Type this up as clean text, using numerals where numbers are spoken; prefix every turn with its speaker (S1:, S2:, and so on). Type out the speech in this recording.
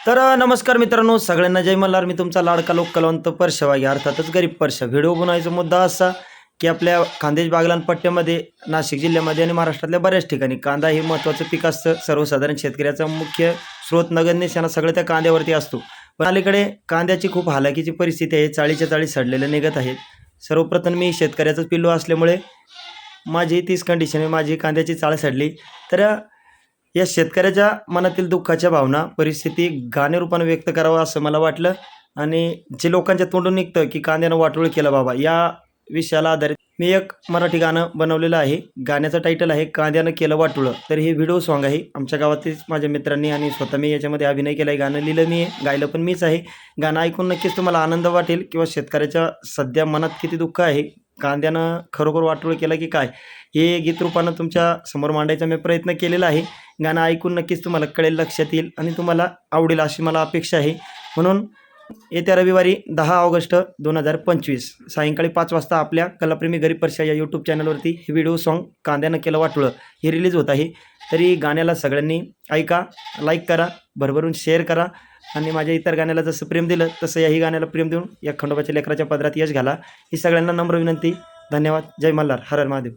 S1: नमस्कार मित्रांनो, सगळ्यांना जय मल्हार. मी तुमचा लाडका लोक कलावंत परशवागी, अर्थातच गरीब परशा. व्हिडिओ बनवायचा मुद्दा असा की आपल्या खान्देश बागलाण पट्ट्यामध्ये, नाशिक जिल्ह्यामध्ये आणि महाराष्ट्रातल्या बऱ्याच ठिकाणी कांदा हे महत्त्वाचं पीक असतं. सर्वसाधारण शेतकऱ्याचा मुख्य स्रोत नगदनिशाणा सगळं त्या कांद्यावरती असतो. पण अलीकडे कांद्याची खूप हालाकीची परिस्थिती आहे. चाळीच्या चाळी सडलेले निघत आहेत. सर्वप्रथम मी शेतकऱ्याचंच पिल्लू असल्यामुळे माझी तीच कंडिशन आहे, माझी कांद्याची चाळ सडली. तर या शेतकऱ्याच्या मनातील दुःखाच्या भावना, परिस्थिती गाण्या रूपाने व्यक्त करावं असं मला वाटलं. आणि जे लोकांच्या तोंडून निघतं की कांद्यानं वाटोळं केलं बाबा, या विषयाला आधारित मी एक मराठी गाणं बनवलेलं आहे. गाण्याचं टायटल आहे कांद्यानं केलं वाटोळं. तर हे व्हिडिओ सॉन्ग आहे. आमच्या गावातीलच माझ्या मित्रांनी आणि स्वतः मी याच्यामध्ये अभिनय केला आहे. गाणं लिहिलं मी आहे, गायलं पण मीच आहे. गाणं ऐकून नक्कीच तुम्हाला आनंद वाटेल किंवा शेतकऱ्याच्या सध्या मनात किती दुःख आहे, कांद्यानं खरोखर वाटोळं केलं की काय, हे गीतरूपानं तुमच्या समोर मांडायचा मी प्रयत्न केलेला आहे. गाणं ऐकून नक्कीच तुम्हाला कळेल, लक्षात येईल आणि तुम्हाला आवडेल अशी मला अपेक्षा आहे. म्हणून येत्या रविवारी 10 ऑगस्ट 2025 सायंकाळी 5 वाजता आपल्या कलाप्रेमी गरीब परशा या यूट्यूब चॅनलवरती हे व्हिडिओ सॉन्ग कांद्यानं केलं वाटोळं हे रिलीज होत आहे. तरी गाण्याला सगळ्यांनी ऐका, लाईक करा, भरभरून शेअर करा आणि माझ्या इतर गाण्याला जसं प्रेम दिलं तसं याही गाण्याला प्रेम देऊन या खंडोबाच्या लेकराच्या पदरात यश घाला, ही सगळ्यांना नम्र विनंती. धन्यवाद. जय मल्हार. हर हर महादेव.